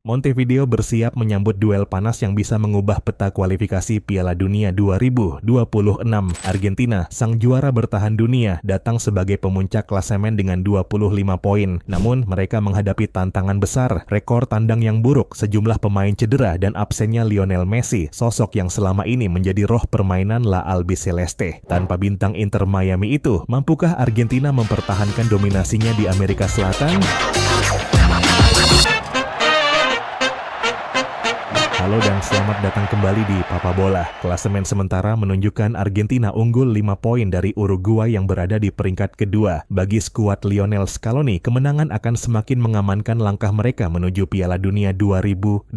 Montevideo bersiap menyambut duel panas yang bisa mengubah peta kualifikasi Piala Dunia 2026. Argentina, sang juara bertahan dunia, datang sebagai pemuncak klasemen dengan 25 poin. Namun, mereka menghadapi tantangan besar, rekor tandang yang buruk, sejumlah pemain cedera, dan absennya Lionel Messi, sosok yang selama ini menjadi roh permainan La Albiceleste. Tanpa bintang Inter Miami itu, mampukah Argentina mempertahankan dominasinya di Amerika Selatan? Halo dan selamat datang kembali di Papa Bola. Klasemen sementara menunjukkan Argentina unggul 5 poin dari Uruguay yang berada di peringkat kedua. Bagi skuad Lionel Scaloni, kemenangan akan semakin mengamankan langkah mereka menuju Piala Dunia 2026.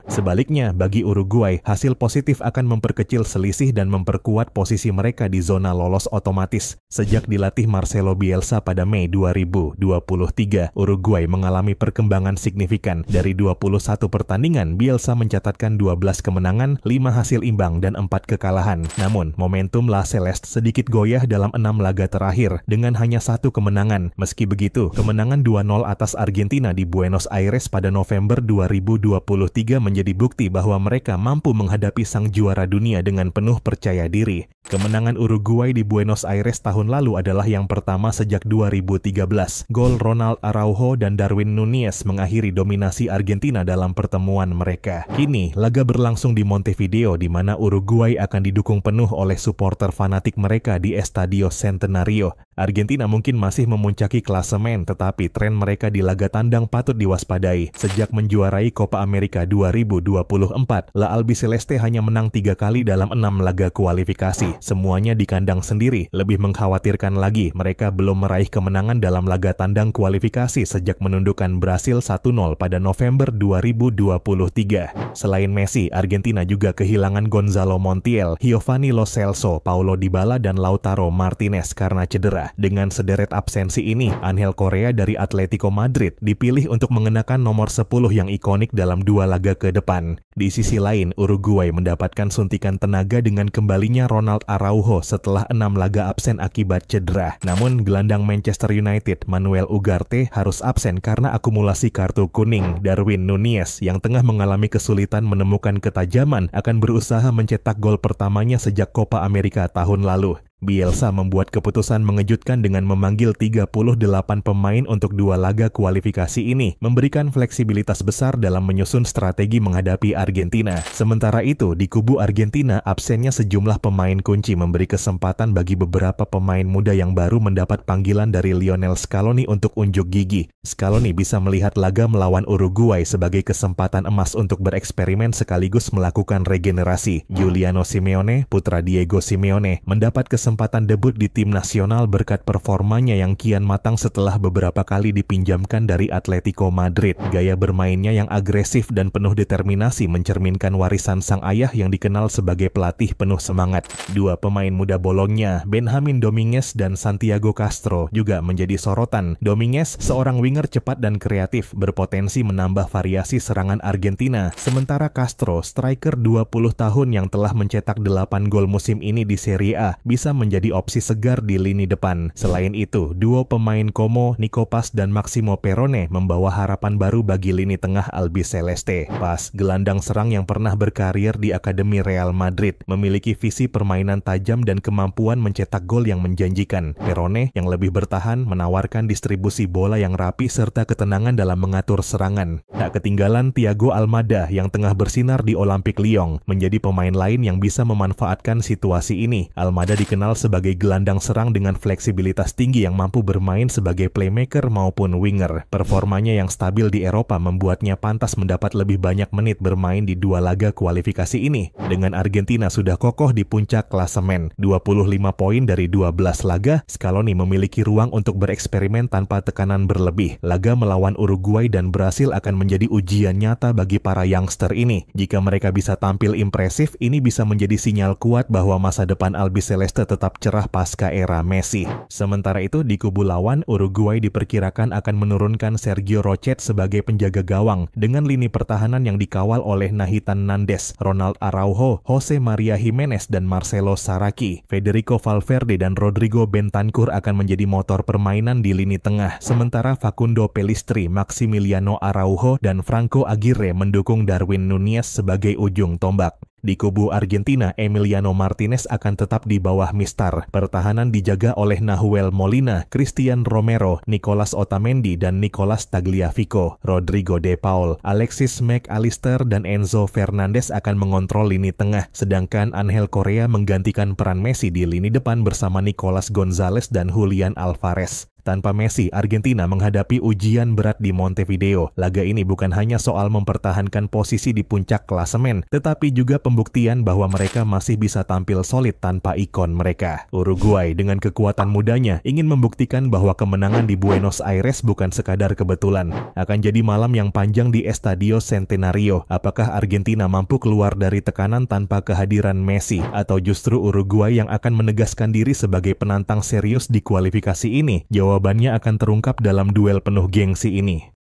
Sebaliknya, bagi Uruguay, hasil positif akan memperkecil selisih dan memperkuat posisi mereka di zona lolos otomatis. Sejak dilatih Marcelo Bielsa pada Mei 2023, Uruguay mengalami perkembangan signifikan. Dari 21 pertandingan, Bielsa mencatatkan 12 kemenangan, 5 hasil imbang, dan 4 kekalahan. Namun, momentum La Celeste sedikit goyah dalam 6 laga terakhir, dengan hanya 1 kemenangan. Meski begitu, kemenangan 2-0 atas Argentina di Buenos Aires pada November 2023 menjadi bukti bahwa mereka mampu menghadapi sang juara dunia dengan penuh percaya diri. Kemenangan Uruguay di Buenos Aires tahun lalu adalah yang pertama sejak 2013. Gol Ronald Araujo dan Darwin Núñez mengakhiri dominasi Argentina dalam pertemuan mereka. Kini, laga berlangsung di Montevideo di mana Uruguay akan didukung penuh oleh supporter fanatik mereka di Estadio Centenario. Argentina mungkin masih memuncaki klasemen, tetapi tren mereka di laga tandang patut diwaspadai. Sejak menjuarai Copa America 2024, La Albiceleste hanya menang 3 kali dalam 6 laga kualifikasi. Semuanya di kandang sendiri. Lebih mengkhawatirkan lagi, mereka belum meraih kemenangan dalam laga tandang kualifikasi sejak menundukkan Brasil 1-0 pada November 2023. Selain Messi, Argentina juga kehilangan Gonzalo Montiel, Giovanni Lo Celso, Paulo Dybala, dan Lautaro Martinez karena cedera. Dengan sederet absensi ini, Angel Correa dari Atletico Madrid dipilih untuk mengenakan nomor 10 yang ikonik dalam 2 laga ke depan. Di sisi lain, Uruguay mendapatkan suntikan tenaga dengan kembalinya Ronald Araujo setelah 6 laga absen akibat cedera. Namun, gelandang Manchester United Manuel Ugarte harus absen karena akumulasi kartu kuning. Darwin Núñez yang tengah mengalami kesulitan menemukan ketajaman akan berusaha mencetak gol pertamanya sejak Copa America tahun lalu. Bielsa membuat keputusan mengejutkan dengan memanggil 38 pemain untuk 2 laga kualifikasi ini, memberikan fleksibilitas besar dalam menyusun strategi menghadapi Argentina. Sementara itu, di kubu Argentina, absennya sejumlah pemain kunci memberi kesempatan bagi beberapa pemain muda yang baru mendapat panggilan dari Lionel Scaloni untuk unjuk gigi. Scaloni bisa melihat laga melawan Uruguay sebagai kesempatan emas untuk bereksperimen sekaligus melakukan regenerasi. Giuliano Simeone, putra Diego Simeone, mendapat kesempatan debut di tim nasional berkat performanya yang kian matang setelah beberapa kali dipinjamkan dari Atletico Madrid. Gaya bermainnya yang agresif dan penuh determinasi mencerminkan warisan sang ayah yang dikenal sebagai pelatih penuh semangat. 2 pemain muda Bologna, Benjamin Dominguez dan Santiago Castro, juga menjadi sorotan. Dominguez, seorang winger cepat dan kreatif, berpotensi menambah variasi serangan Argentina. Sementara Castro, striker 20 tahun yang telah mencetak 8 gol musim ini di Serie A, bisa menjadi opsi segar di lini depan. Selain itu, duo pemain Como, Nico Paz, dan Maximo Perrone membawa harapan baru bagi lini tengah Albiceleste. Paz, gelandang serang yang pernah berkarir di Akademi Real Madrid, memiliki visi permainan tajam dan kemampuan mencetak gol yang menjanjikan. Perrone, yang lebih bertahan, menawarkan distribusi bola yang rapi serta ketenangan dalam mengatur serangan. Tak ketinggalan Thiago Almada yang tengah bersinar di Olympique Lyon, menjadi pemain lain yang bisa memanfaatkan situasi ini. Almada dikenal sebagai gelandang serang dengan fleksibilitas tinggi yang mampu bermain sebagai playmaker maupun winger. Performanya yang stabil di Eropa membuatnya pantas mendapat lebih banyak menit bermain di 2 laga kualifikasi ini. Dengan Argentina sudah kokoh di puncak klasemen, 25 poin dari 12 laga, Scaloni memiliki ruang untuk bereksperimen tanpa tekanan berlebih. Laga melawan Uruguay dan Brasil akan menjadi ujian nyata bagi para youngster ini. Jika mereka bisa tampil impresif, ini bisa menjadi sinyal kuat bahwa masa depan Albiceleste tetap tetap cerah pasca era Messi. Sementara itu di kubu lawan, Uruguay diperkirakan akan menurunkan Sergio Rochet sebagai penjaga gawang dengan lini pertahanan yang dikawal oleh Nathan Nandes, Ronald Araujo, Jose Maria Gimenez, dan Marcelo Saraki. Federico Valverde dan Rodrigo Bentancur akan menjadi motor permainan di lini tengah, sementara Facundo Pellistri, Maximiliano Araujo, dan Franco Aguirre mendukung Darwin Núñez sebagai ujung tombak. Di kubu Argentina, Emiliano Martinez akan tetap di bawah mistar. Pertahanan dijaga oleh Nahuel Molina, Christian Romero, Nicolas Otamendi, dan Nicolas Tagliafico. Rodrigo De Paul, Alexis Mac Allister, dan Enzo Fernandez akan mengontrol lini tengah, sedangkan Angel Correa menggantikan peran Messi di lini depan bersama Nicolas Gonzalez dan Julian Alvarez. Tanpa Messi, Argentina menghadapi ujian berat di Montevideo. Laga ini bukan hanya soal mempertahankan posisi di puncak klasemen, tetapi juga pembuktian bahwa mereka masih bisa tampil solid tanpa ikon mereka. Uruguay dengan kekuatan mudanya ingin membuktikan bahwa kemenangan di Buenos Aires bukan sekadar kebetulan. Akan jadi malam yang panjang di Estadio Centenario. Apakah Argentina mampu keluar dari tekanan tanpa kehadiran Messi? Atau justru Uruguay yang akan menegaskan diri sebagai penantang serius di kualifikasi ini? Jawabannya akan terungkap dalam duel penuh gengsi ini.